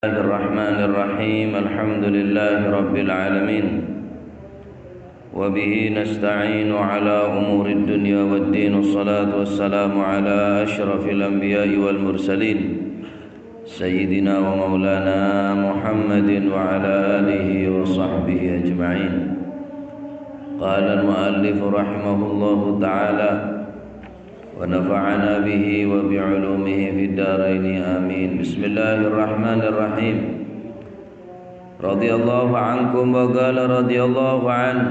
الله الرحمن الرحيم الحمد لله رب العالمين وبه نستعين على أمور الدنيا والدين والصلاة والسلام على أشرف الأنبياء والمرسلين سيدنا ومولانا محمد وعلى آله وصحبه أجمعين. قال المؤلف رحمه الله تعالى ونفعنا به وبعلومه في الدارين آمين. بسم الله الرحمن الرحيم. رضي الله عنكم وقال رضي الله عنه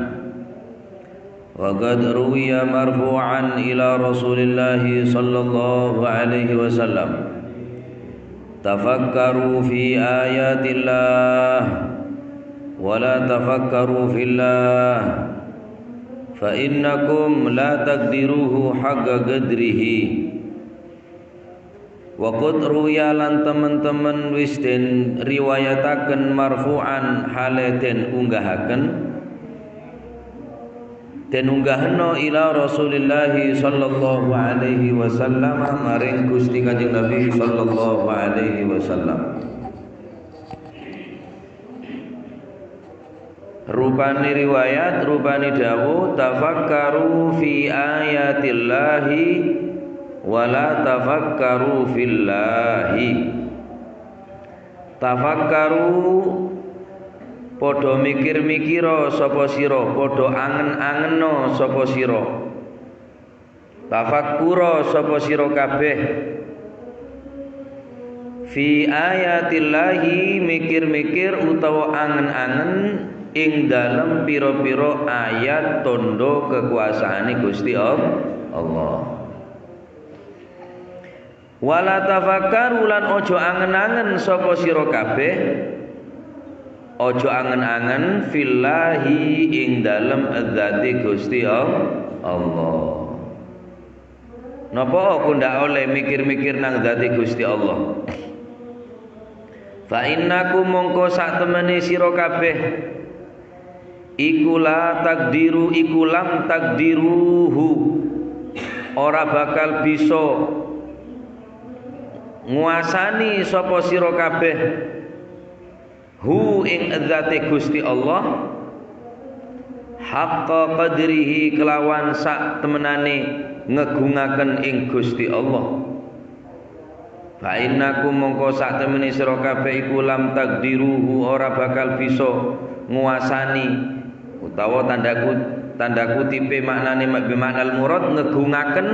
وقد روي مرفوعا إلى رسول الله صلى الله عليه وسلم تفكروا في آيات الله ولا تفكروا في الله فإنكم لا تقدروه حق قدره. Wa qad ruya lan teman-teman wis den riwayataken marfu'an hale den unggahno ila Rasulillah sallallahu alaihi wasallam maring Gusti Kanjeng Nabi sallallahu alaihi wasallam. Rupani riwayat, rupani dawuh, tafakkaru fi ayatillahi wala tafakkaru fillahi. Tafakkaru padha mikir-mikira sapa sira, padha angen-angeno sapa sira. Tafakkura sapa sira kabeh. Fi ayatillahi mikir-mikir utawa angen-angen ing dalem pira-pira ayat tondo kekuasaane Gusti Allah. Wala tafakkaru lan ojo angen-angen sapa sira kabeh, ojo angen-angen fillahi ing dalem zati Gusti Allah. Napa aku ndak oleh mikir-mikir nang zati Gusti Allah? Fa innakum mongko sak temene sira kabeh iku la takdiru iku lam takdiruhu ora bakal bisa nguasani sapa sira kabeh hu ing zate Gusti Allah haqqa qadrihi kelawan sak temenane ngegungaken ing Gusti Allah. Fa innakum mongko sak temene sira kabeh iku lam takdiruhu ora bakal bisa nguasani utawa tanda kutipe maknane bimaknal murad ngegungaken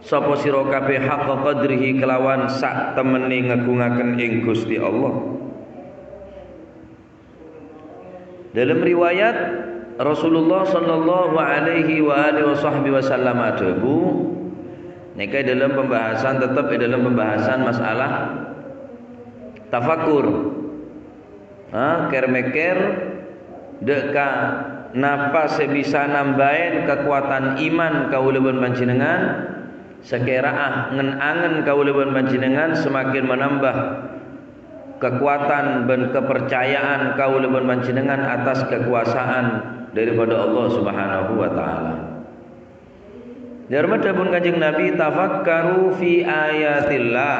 sapa sira kabeh haqqa qadrihi kelawan sak temene ngegungaken ing Gusti Allah. Dalam riwayat Rasulullah sallallahu alaihi wa alihi wasallam adabu nika dalam pembahasan tetap dalam pembahasan masalah tafakur. Ker-meker deka napa sebisa nambahin kekuatan iman kauleuweun panjenengan sekeraah ngen-angen kauleuweun panjenengan semakin menambah kekuatan dan kepercayaan kauleuweun panjenengan atas kekuasaan daripada Allah Subhanahu wa taala. Dharmadipun Kanjeng Nabi tafakkaru fi ayatillah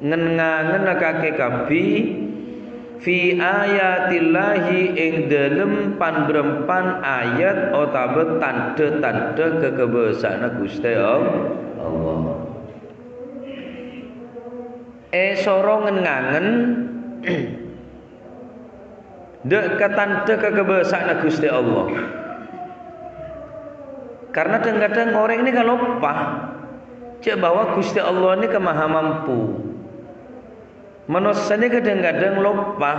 ngen-angenake kabeh fi ayatillahi ing dalem panbrempan ayat utawa tanda-tanda kekebesaane Gusti Allah. Sora ngenangen dek tanda kekebesaane Gusti Allah. Karena kadang-kadang orang ini kalau lupa cek bahwa Gusti Allah ini maha mampu. Manusia kadang-kadang lupa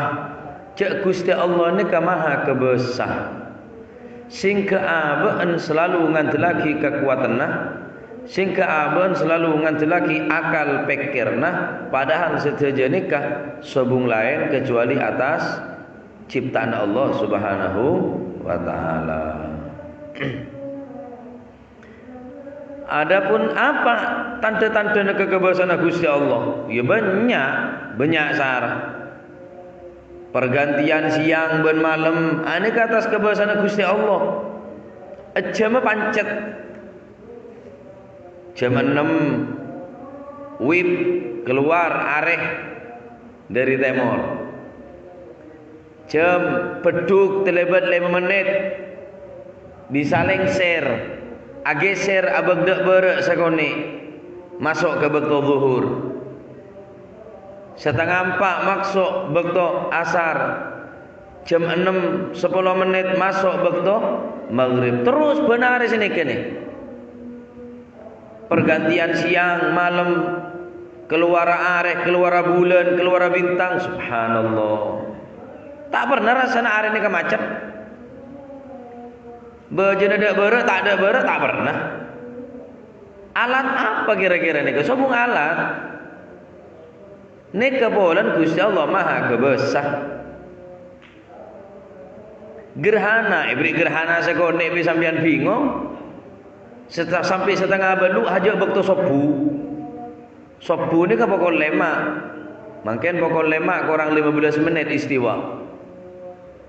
cek Gusti Allah ini maha kebesar. Sing keabaan selalu ngandelake kekuatanna, sing keabaan selalu ngandelake akal pikirna, padahal sedaya nikah sobung lain kecuali atas ciptaan Allah Subhanahu wa taala. Adapun apa tanda-tanda kekebesaran Gusti Allah? Ya banyak sar. Pergantian siang ben malam, ane ke atas kebesaran Gusti Allah. Jam pancet. Jam 6 wib keluar areh dari timur. Jam beduk telebat 5 menit bisa lengser. Ageser abagdak berek sakoni masuk ke bekto zuhur. Setengah 4 masuk bekto asar. Jam 6 10 menit masuk bekto maghrib. Terus benar sini kene. Pergantian siang malam, keluar areh, keluar bulan, keluar bintang, subhanallah. Tak pernah rasanya areh ini kemacet. Bejen ada berak, tak ada berak, tak pernah. Alat apa kira-kira ni? Sobung alat. Ni kepolan Gusti Allah Maha Kebesar. Gerhana, ibri gerhana sekone bisa sampean bingung. Sampai setengah belu aja bekto sobu. Sobu ni ke pokok lemak. Mungkin pokok lemak kurang 15 menit istiwa.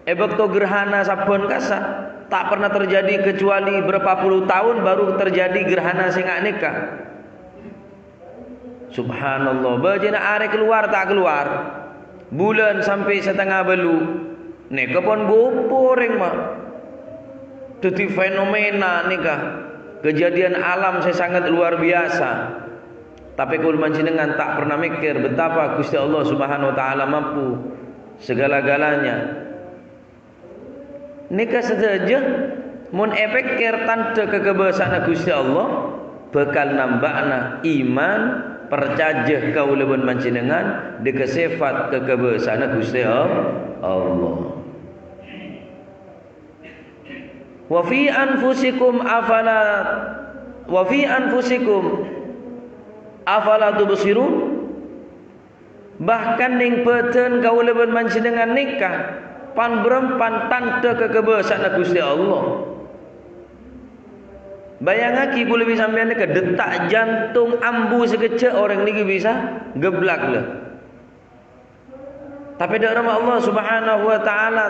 Bekto gerhana sabun kasa tak pernah terjadi kecuali berapa puluh tahun baru terjadi gerhana singak nikah. Subhanallah, bajina are keluar tak keluar. Bulan sampai setengah belu. Nikah pun boporeng mah. Itu fenomena nikah. Kejadian alam saya sangat luar biasa. Tapi kul panjenengan tak pernah mikir betapa Gusti Allah Subhanahu wa taala mampu segala-galanya. Nikah saja mun epekir tanda kekebesaran Gusti Allah bakal nambahna iman percaya kaula pun panjenengan deke sifat kekebesaran Gusti Allah. Wa fi anfusikum afala tubsirun. Bahkan ning peten kaula pun panjenengan nikah pan berempan tanda kekebesaran Gusti Allah. Bayangaki boleh bisa sampean ke detak jantung ambu sekecil orang ni bisa geblak lah. Tapi dak rahmat Allah Subhanahu wa taala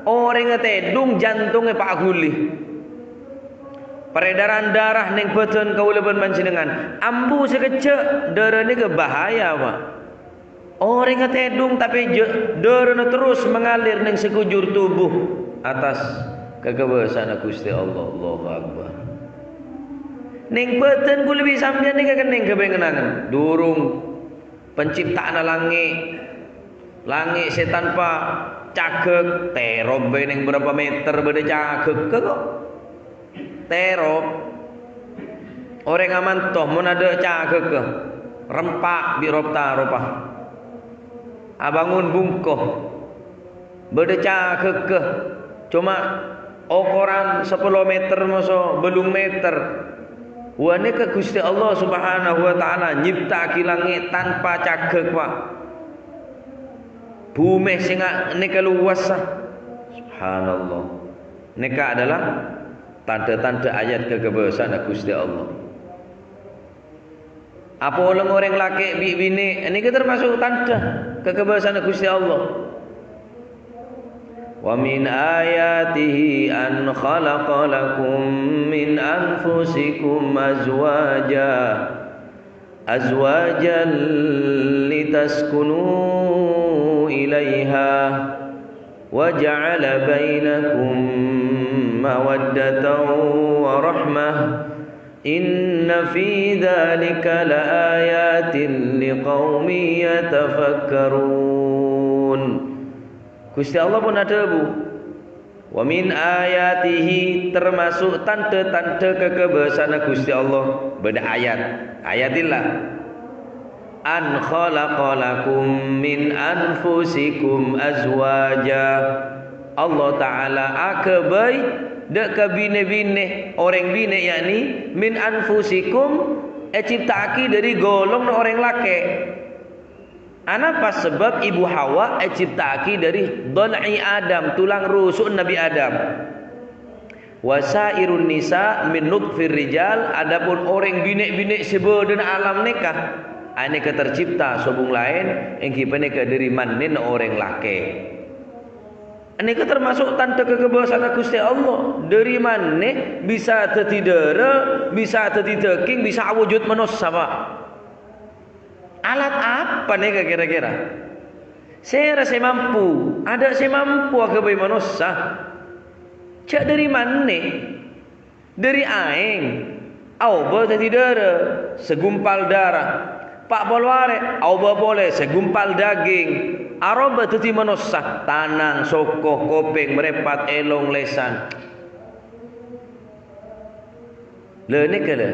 orang tedung jantungnya pak guli. Peredaran darah ning peten kaula pun panjenengan ambu sekecil darah ni ke bahaya Pak. Orang tedung tapi darah terus mengalir ning sekujur tubuh atas kekebesaran Gusti Allah. Allahu Akbar. Ning peten ku lebih sampeyan ni kening kebengenangan. Durung penciptaan langit. Langit setan pa cagek terob ning berapa meter beda cagek ke kok. Terob. Orang aman toh mun ada cagek ke. Rempak biropta ropah. Abangun bungkoh berdecah kekeh cuma ukuran 10 meter maso belum meter. Wane ke Gusti Allah Subhanahu wa taala nyipta langit tanpa cagek Pak. Bumi singa nika luas. Subhanallah. Nika adalah tanda-tanda ayat kekebesaran Gusti Allah. Apa orang laki bini ini termasuk tanda kekebesaran Gusti Allah. Wa min ayatihi an khalaqa lakum min anfusikum azwajan litaskunu ilaiha wa ja'ala bainakum mawaddatan wa rahmah. Inna fi dzalika laayatin liqaumin yatafakkarun. Gusti Allah pun ada bu. Wa min ayatihi termasuk tanda-tanda kekebesaran Gusti Allah. Beda ayat. Ayatillah. An khalaqalakum min anfusikum azwaja. Allah Ta'ala akabai dak ke bine-bine orang bine yakni min anfusikum ciptaaki dari golong orang laki. Apa sebab ibu Hawa ciptaaki dari dhal'i Adam, tulang rusuk Nabi Adam. Wasairun nisa min nutfir rijal, adapun orang bine-bine sebedan alam nikah ane tercipta sobung lain engki peneka dari manin orang laki. Ini termasuk tanda kekebesaran Gusti Allah. Dari mana bisa tertidara, bisa tertideking, bisa wujud manusia Pak. Alat apa nih kira-kira? Saya rasa mampu, ada saya mampu agak bayi manusia. Cak dari mana? Dari aing. Auba tadi darah, segumpal darah. Pak bolware, auba boleh segumpal daging. Aroba tadi manusia, tanang, sokoh, kopeng, merepat, elong, lesan. Le ni kala.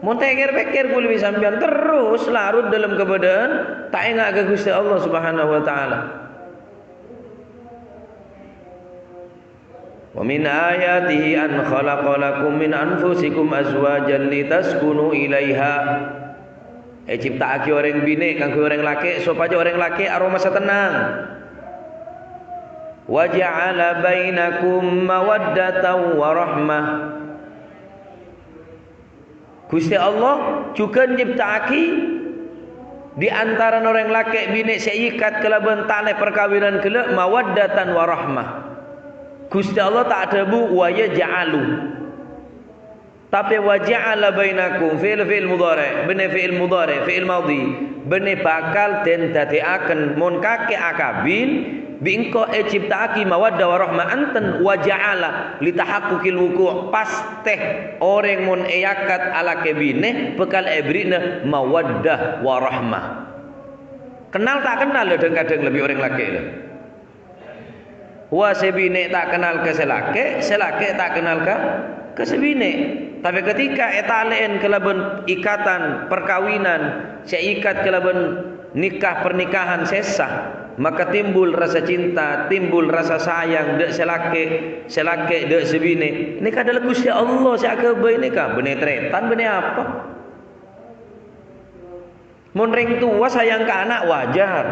Mun teker-peker kuli sampean terus larut dalam keadaan tak ingat ke Gusti Allah Subhanahu wa taala. Wa min ayatihi an khalaqa lakum min anfusikum azwajan litaskunu ilaiha. Ciptaake orang bini kanggo orang laki supaya orang laki aroma tenang. Wa ja'ala bainakum mawaddatan wa rahmah. Gusti Allah juga nyiptaki di antara orang laki bini seikat kelaban tali perkawinan kela mawaddatan wa rahmah. Gusti Allah tak ada bu wa yaj'alu. Tapi wa ja'ala bainakum fi'il mudhari, bene fi'il mudhari, fi'il madhi, bene bakal den dadekaken mun kake akabil bingko ciptaki mawaddah wa rahmah anten wa ja'ala litahaqquqil wuqu' pasteh orang mun yakat ala kebine bekal ebrina mawaddah wa rahmah. Kenal tak kenal lo kadang lebih orang laki lo. Wa sebine tak kenal ke selake tak kenal ke sebine. Tapi ketika etalen kelaban ikatan perkawinan, seikat kelaban nikah pernikahan sesah, maka timbul rasa cinta, timbul rasa sayang dek selake dek sebine. Ini adalah Gusti Allah siaka bae nikah, bene tretan bene apa? Mun ring tua sayang ke anak wajar.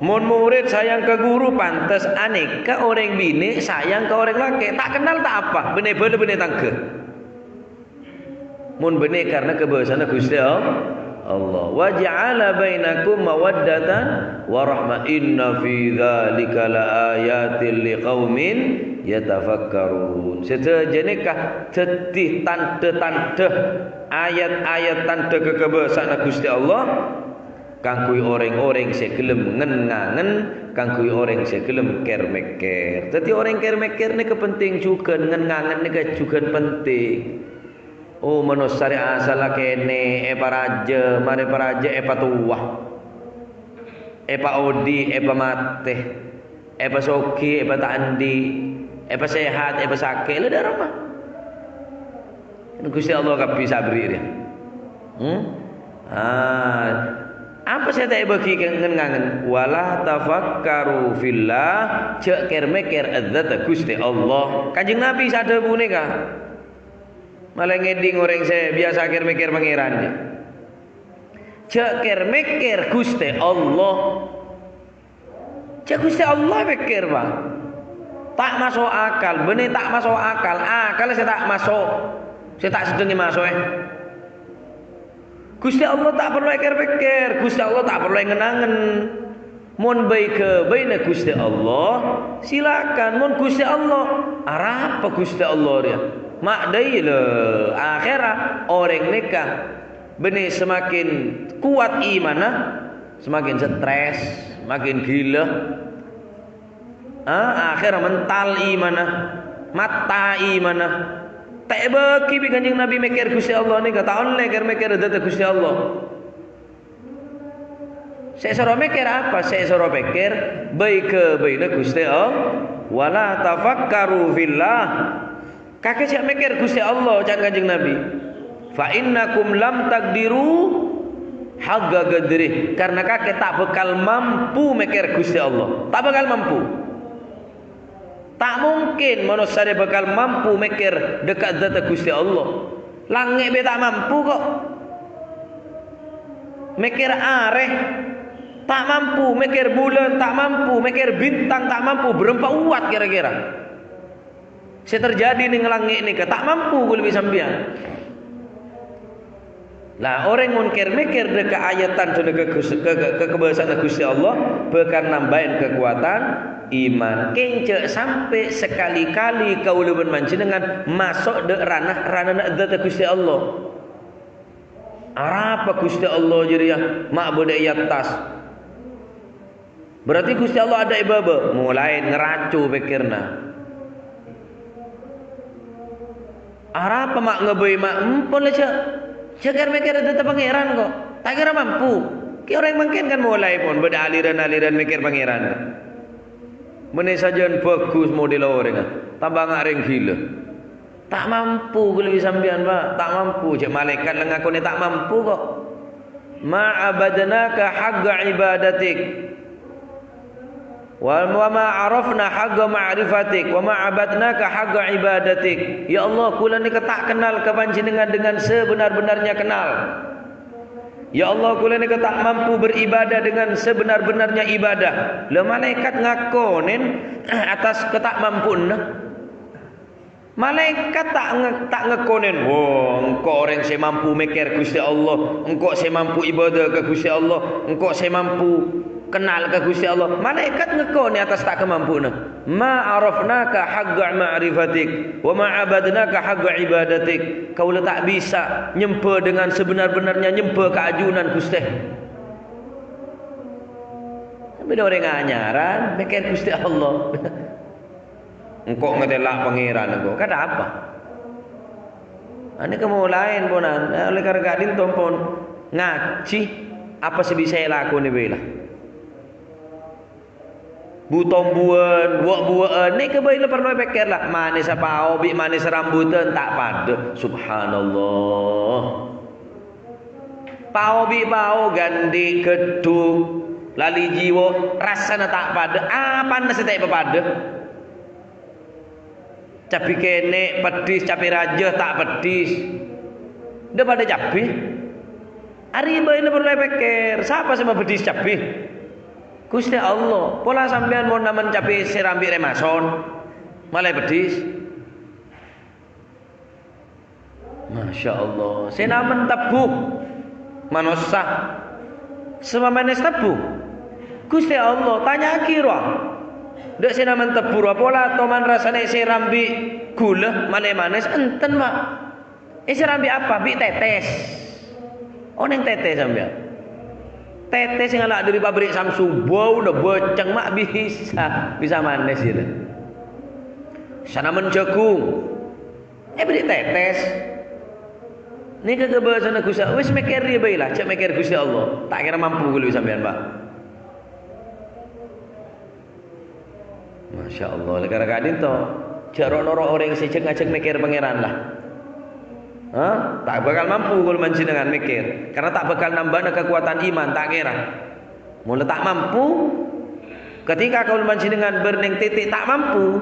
Mun murid sayang ke guru pantas aneka orang bini sayang ke orang laki tak kenal tak apa bene tangke. Mun bene karena kebiasaan Gusti Allah. Wa ja'ala bainakum mawaddatan wa rahmah inna fi dzalika laayatil liqaumin yatafakkarun. Sejenikah tetih tanda-tanda ayat-ayat tanda kekebiasaan Gusti Allah kangkui orang-orang segelem ngenangen kangkui orang segelem ker-meker. Jadi orang ker-meker ni kepenting juga ngenangen ni juga penting. Oh manusari asal kene paraja mari paraja patuah odi mate soki tandi sehat sakit le darah mah Gusti Allah kapi sabri dia apa saya tak bagi ngangen wala tafakkaru fillah cek ker-meker adzat Gusti Allah. Kanjeng Nabi sadar punika malah ngeding orang saya biasa mikir pangeran dia. Cek mikir Gusti Allah. Cek Gusti Allah mikir bang. Tak masuk akal, benih tak masuk akal. Kalau saya tak masuk, saya tak sedengi masuk Gusti Allah tak perlu mikir, Gusti Allah tak perlu ngenangen. Mun baik ke baina Gusti Allah, silakan. Mun Gusti Allah, arah apa Gusti Allah dia? Mak dai le akhirat orang nikah benih semakin kuat imanah semakin stres makin gila akhirat mental imanah mata imanah tak bagi Kanjeng Nabi mikir Gusti Allah ni kata on mikir data Gusti Allah. Saya suruh mikir apa? Saya suruh mikir baik ke baina Gusti Allah wala tafakkaru fillah. Kakek siap mikir Gusti Allah jangan Kanjeng Nabi. Fa innakum lam taqdiru hagga qadrih karena kakek tak bakal mampu mikir Gusti Allah. Tak bakal mampu. Tak mungkin manusia bakal mampu mikir dekat zat Gusti Allah. Langit be tak mampu kok. Mikir areh tak mampu, mikir bulan tak mampu, mikir bintang tak mampu, berempat uat kira-kira. Saya terjadi nih ngelangit nih, tak mampu gue lebih sambian. Lah orang munkir mikir dekat ayatan tu dekat kekebiasaan Gusti Allah, bekan nambahin kekuatan iman. Kencek sampai sekali-kali kau lebih manjenengan masuk de ranah zat Gusti Allah. Apa Gusti Allah jadi ya mak bodek atas. Berarti Gusti Allah ada ibadah, mulai ngeracu pikirna. Arah apa mak ngebei mak empon lah cak. Cakar mikir ada pangeran kok. Tak kira mampu. Ki orang makin kan mulai pun beda aliran-aliran mikir pangeran. Mene saja bagus model orang. Tambah ngaring gila. Tak mampu kalau bisa sampean pak. Tak mampu. Cak malaikat lengaku ni tak mampu kok. Ma'abadnaka haqqa ibadatik. Wa ma arafna haqqa ma'rifatik wa ma abadnaka haqqa ibadatik. Ya Allah, kula ni tak kenal ke panjenengan dengan sebenar-benarnya kenal. Ya Allah, kula ni tak mampu beribadah dengan sebenar-benarnya ibadah. Le malaikat ngakonin atas ketak mampuna. Malaikat tak ngakonin, "Oh, engkau orang saya mampu mikir Gusti Allah, engkau saya mampu ibadah ke Gusti Allah, engkau saya mampu kenal ke Gusti Allah." Malaikat ngekon atas tak kemampuan. Ma arafnaka haqqa ma'rifatik wa ma abadnaka haqqa ibadatik. Kau tak bisa nyempa dengan sebenar-benarnya nyempa keajunan Gusti. Beda orang anyaran mikir Gusti Allah. Engkau ngetelak pangeran engkau. Kata apa? Ini kamu lain ponan. Oleh karena kadin tompon ngaji apa sebisa laku ni bela. Buton buan, buat ni kebaik perlu pikir lah. Manis apa obi, manis rambutan tak pada. Subhanallah. Pau bi pau gandi keduk lali jiwa rasana tak pada. Apa nasi tak pada? Capi kene pedis, capi raja tak pedis. Dia pada capi. Hari ini perlu pikir. Siapa sama pedis capi? Gusti Allah. Pola sampean mau namen capi serambi remason. Malah pedis. Masya Allah. Senamen tebu. Manusia. Semua manis tebu. Gusti Allah. Tanya kira. Dek senamen tebu. Pola toman rasanya serambi gula. Malah manis. Enten mak. Serambi apa? Bi tetes. Oh neng tetes sampean. Tetes yang ala dari pabrik Samsu. Bau udah boceng mak bisa manis gitu. Senamen jagung. Beri tetes. Ni kegebasan Gusti Allah. Wis mikir dia baiklah, cak mikir Gusti Allah. Tak kira mampu kalau sampean, Pak. Masya Allah. Lekar kadin to, cak noro orang secek ngajak mikir pangeran lah. Tak bakal mampu kalau dengan mikir. Karena tak bakal nambah kekuatan iman, tak kira. Mula tak mampu. Ketika kau dengan berning titik tak mampu.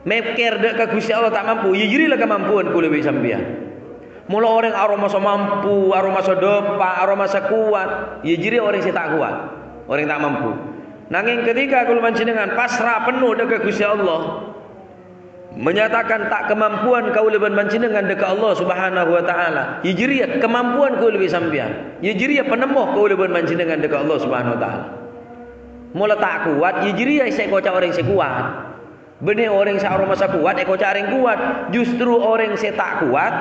Mikir dek ke Gusti Allah tak mampu. Ya jadilah kemampuan ku lebih sampean. Mula orang aroma so mampu, aroma so dopa, aroma so kuat. Ya jadi orang si tak kuat. Orang tak mampu. Nanging ketika kau dengan pasrah penuh dek ke Gusti Allah. Menyatakan tak kemampuan kau lebih dengan dekat Allah Subhanahu wa taala. Ya jadi kemampuan kau lebih sampean. Ya jadi penemuh kau lebih dengan dekat Allah Subhanahu wa taala. Mula tak kuat, ya jadi saya kocak orang si kuat. Benih orang si aroma so kuat, kocak orang kuat. Justru orang si tak kuat.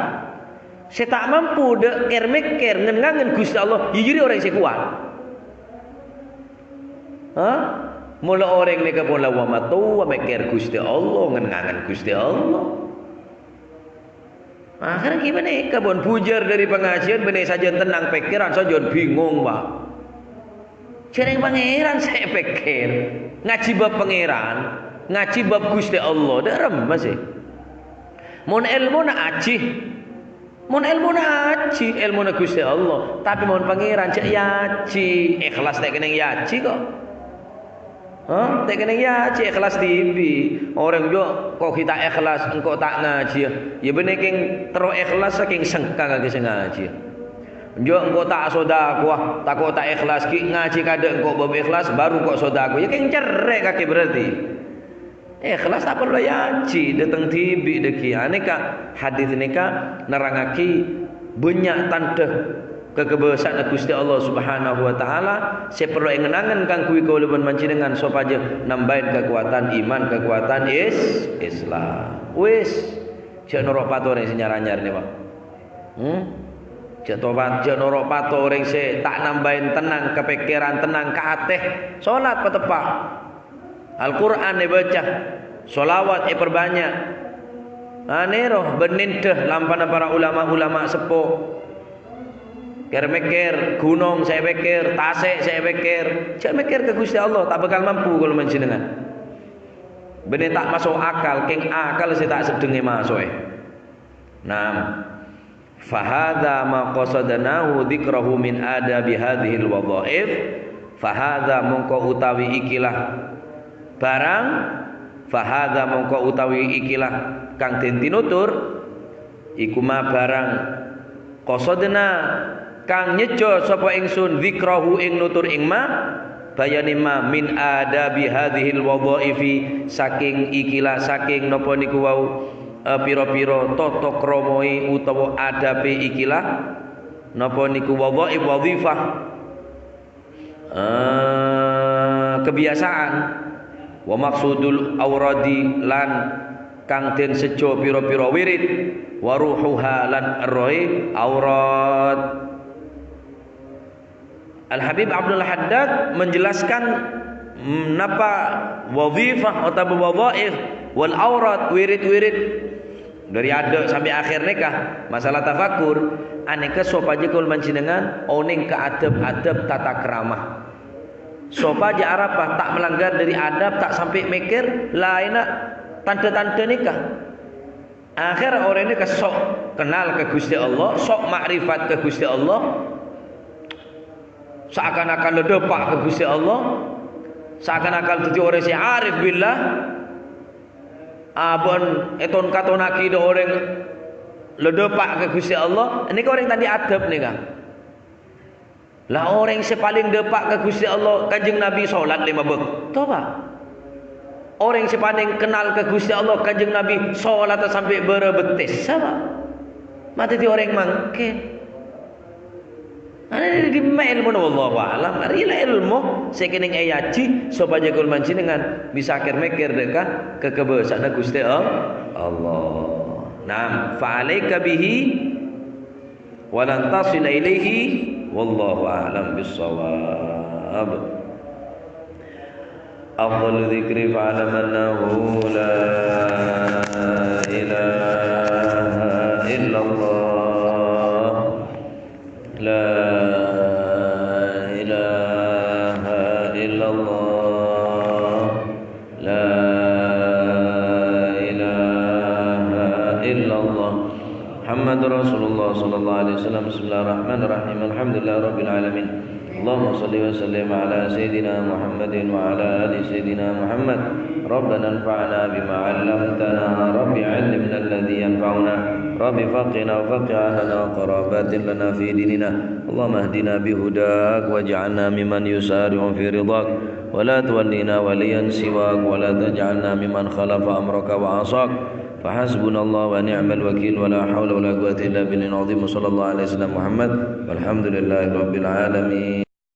Saya tak mampu dek mikir ngengangen Gusti Allah. Jadi orang saya kuat. Mula orang ni kapun lawa matu mikir Gusti Allah ngengangen Gusti Allah. Akhirnya gimana? Kapun pujar dari pengajian benih saja tenang pikiran saja bingung pak. Cereng pangeran saya pikir ngaji bab pangeran, ngaji bab Gusti Allah. Derem masih. Mon ilmu nak aji. Mon ilmu nak haji, ilmu nak Gusti Allah. Tapi mon pangeran cek yaji, ikhlas tak kena yaji kok. Tak kena yaji, ikhlas tibi. Orang jo kok kita ikhlas, engkau tak ngaji. Ya bener king terus ikhlas saking sengkang lagi ngaji. Jo engkau tak sedekah, tak kok tak ikhlas ki ngaji kada engkau bab ikhlas baru kok sedekah. Ya king cerek kaki berarti. Ikhlas tak perlu yaji datang tibi deki. Aneka hadis neka nerangaki banyak tanda kekebesaran Gusti Allah Subhanahu wa taala. Saya perlu ngenangan kang kuwi kau leben mancinengan sopaja nambahin kekuatan iman, kekuatan Islam. Wis cek norok patore senyaranyar ni, Pak. Cek tobat, cek norok pato orang se tak nambahin tenang kepikiran tenang ke ateh. Salat petepak. Al-Quran dibaca, solawat perbanyak. Roh benindah lampana para ulama-ulama sepuh. Mikir gunung saya pikir, tasik saya pikir. Cek mikir ke Gusti Allah tak bakal mampu kalau menjenengan. Benih tak masuk akal, king akal sih tak sedenge masuk. Nah, fahadha ma qasadnahu dzikrahu min adabi hadhil wadhaif. Fahadha mongko utawi ikilah barang, fahadha mongko utawi ikilah kang den tinutur iku ma barang qasadna kang nyejo sapa ingsun dzikrahu ing nutur ing ma bayani ma min adabi hadhil wadhaifi saking ikilah saking napa niku wau pira-pira tata kramai utawa adabe ikilah napa niku wadhaif wadhifah kebiasaan wa maksudul auradi lan kang den sejo pira-pira wirid wa ruhuha lan rohi aurat. Al-Habib Abdul Haddad menjelaskan napa wadhifah atau wadhaif wal aurat wirid-wirid dari adab sampai akhir nikah masalah tafakur aneka sopaja kul mancinengan oning ke adab-adab tata keramah. Sopaja arapa tak melanggar dari adab tak sampai mikir lainnya tanda-tanda nikah. Akhir orang ini sok kenal ke Gusti Allah, sok makrifat ke Gusti Allah. Seakan-akan ledepak ke Gusti Allah, seakan-akan tujuh orang si arif billah. Abon eton katonaki do orang ledepak ke Gusti Allah. Ini orang tadi adab nih kan. Lah orang yang paling depak ke Gusti Allah Kanjeng Nabi salat 5 waktu. Coba. Orang yang paling kenal ke Gusti Allah Kanjeng Nabi salat sampai berebetis. Sama. Mati di orang mangke. Ana di ilmu wallahu alam. Rila ilmu saking ayaji supaya kul mancinengan bisa akhir mikir dekah ke kebesaran Gusti Allah. Nah, fa'alaika bihi wa lan tasil ilaihi wallahu a'lam bis-shawab. Afdhalu dzikri fa'lam annahu la ilaha illallah la ilaha illallah la ilaha illallah Muhammadur Rasulullah sallallahu alaihi wasallam. Bismillahirrahmanirrahim. Alhamdulillahirabbil alamin. Allahumma shalli wa sallim ala sayidina Muhammadin wa ala ali sayidina Muhammad. Rabbana anfa'na bima 'allamtana, rabbi 'allimna alladhi yanfa'una, rabbi faqina wa faqih ahlana wa qarabatin lana fi dinina. Allahumma ihdina bihudak waj'alna mimman yusari'u fi ridak wa la tuwallina waliyan siwak wa la taj'alna mimman khalafa amraka wa 'asak. Fahasbunallahu wa ni'mal wakil wa la hawla wa la quwwata illa billahil azim. Sallallahu alaihi wasallam Muhammad walhamdulillahi rabbil alamin.